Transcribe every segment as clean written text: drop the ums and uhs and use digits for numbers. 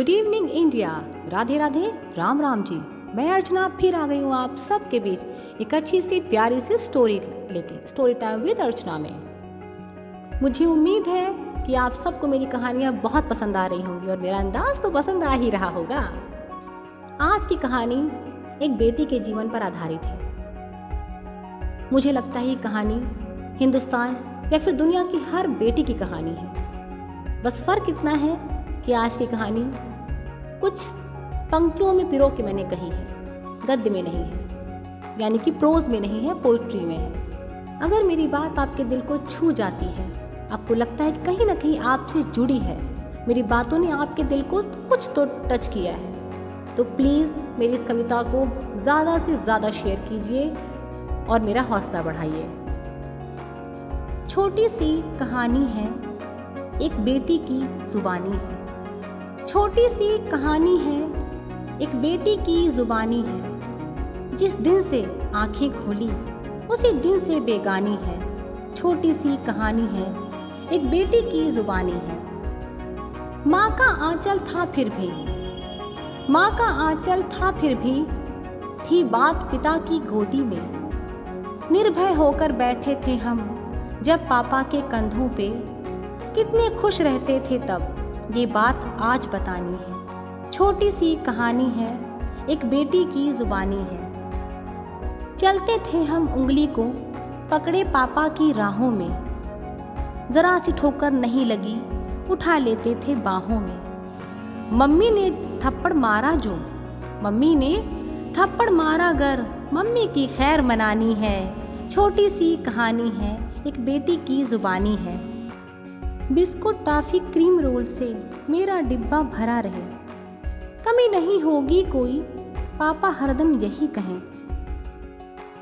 Good evening India, Radhe Radhe, Ram Ram ji. मैं अर्चना फिर आ गई हूँ आप सबके बीच एक अच्छी सी प्यारी सी स्टोरी लेके, स्टोरी टाइम विद अर्चना में। मुझे उम्मीद है कि आप सबको मेरी कहानियाँ बहुत पसंद आ रही होंगी और मेरा अंदाज तो पसंद आ ही रहा होगा। आज की कहानी एक बेटी के जीवन पर आधारित है। मुझे लगता है ये कहानी हिंदुस्तान या फिर दुनिया की हर बेटी की कहानी है। बस फ़र्क इतना है कि आज की कहानी कुछ पंक्तियों में पिरो के मैंने कही है, गद्य में नहीं है, यानी कि प्रोज में नहीं है, पोइट्री में है। अगर मेरी बात आपके दिल को छू जाती है, आपको लगता है कि कहीं ना कहीं आपसे जुड़ी है, मेरी बातों ने आपके दिल को कुछ तो टच किया है, तो प्लीज़ मेरी इस कविता को ज़्यादा से ज़्यादा शेयर कीजिए और मेरा हौसला बढ़ाइए। छोटी सी कहानी है, एक बेटी की जुबानी है। छोटी सी कहानी है, एक बेटी की जुबानी है। जिस दिन से आंखें खोली उसी दिन से बेगानी है। छोटी सी कहानी है, एक बेटी की जुबानी है। माँ का आंचल था फिर भी, माँ का आंचल था फिर भी, थी बात पिता की गोदी में। निर्भय होकर बैठे थे हम जब पापा के कंधों पे, कितने खुश रहते थे तब, ये बात आज बतानी है। छोटी सी कहानी है, एक बेटी की जुबानी है। चलते थे हम उंगली को पकड़े पापा की राहों में, जरा सी ठोकर नहीं लगी उठा लेते थे बाहों में। मम्मी ने थप्पड़ मारा जो, मम्मी ने थप्पड़ मारा गर, मम्मी की खैर मनानी है। छोटी सी कहानी है, एक बेटी की जुबानी है। बिस्कुट टॉफी क्रीम रोल से मेरा डिब्बा भरा रहे, कमी नहीं होगी कोई, पापा हरदम यही कहें।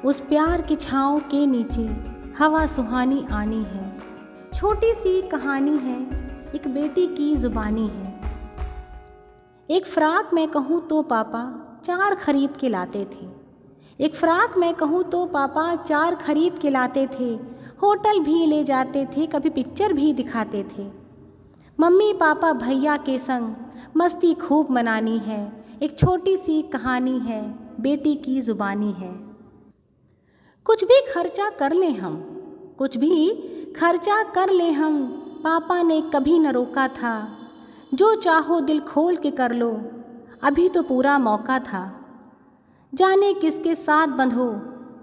उस प्यार की छाँव के नीचे हवा सुहानी आनी है। छोटी सी कहानी है, एक बेटी की जुबानी है। एक फ्राक मैं कहूँ तो पापा 4 खरीद के लाते थे, एक फ्राक मैं कहूँ तो पापा 4 खरीद के लाते थे। होटल भी ले जाते थे, कभी पिक्चर भी दिखाते थे। मम्मी पापा भैया के संग मस्ती खूब मनानी है। एक छोटी सी कहानी है, बेटी की जुबानी है। कुछ भी खर्चा कर ले हम, कुछ भी खर्चा कर ले हम, पापा ने कभी न रोका था। जो चाहो दिल खोल के कर लो, अभी तो पूरा मौका था। जाने किसके साथ बंधो,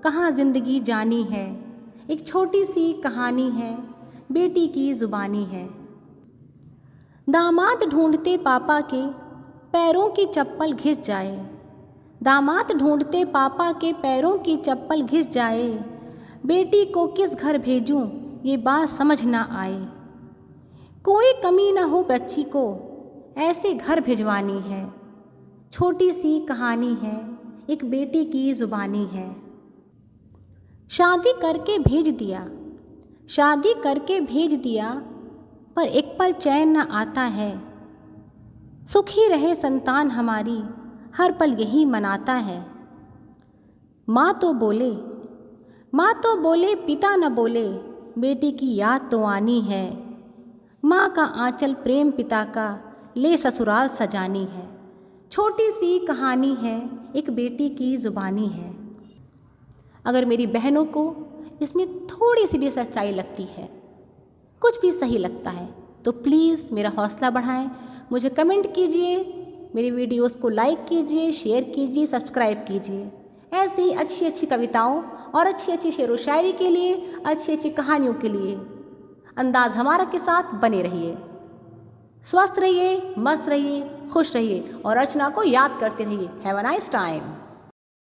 कहाँ जिंदगी जानी है। एक छोटी सी कहानी है, बेटी की जुबानी है। दामाद ढूंढते पापा के पैरों की चप्पल घिस जाए, दामाद ढूंढते पापा के पैरों की चप्पल घिस जाए। बेटी को किस घर भेजूं ये बात समझ ना आए। कोई कमी ना हो बच्ची को, ऐसे घर भिजवानी है। छोटी सी कहानी है, एक बेटी की जुबानी है। शादी करके भेज दिया, शादी करके भेज दिया, पर एक पल चैन न आता है। सुखी रहे संतान हमारी, हर पल यही मनाता है। माँ तो बोले, माँ तो बोले, पिता न बोले, बेटी की याद तो आनी है। माँ का आंचल प्रेम पिता का, ले ससुराल सजानी है। छोटी सी कहानी है, एक बेटी की जुबानी है। अगर मेरी बहनों को इसमें थोड़ी सी भी सच्चाई लगती है, कुछ भी सही लगता है, तो प्लीज़ मेरा हौसला बढ़ाएं, मुझे कमेंट कीजिए, मेरी वीडियोस को लाइक कीजिए, शेयर कीजिए, सब्सक्राइब कीजिए। ऐसे ही अच्छी अच्छी कविताओं और अच्छी अच्छी शेर व शायरी के लिए, अच्छी अच्छी कहानियों के लिए अंदाज हमारा के साथ बने रहिए। स्वस्थ रहिए, मस्त रहिए, खुश रहिए और अर्चना को याद करते रहिए। Have a nice time.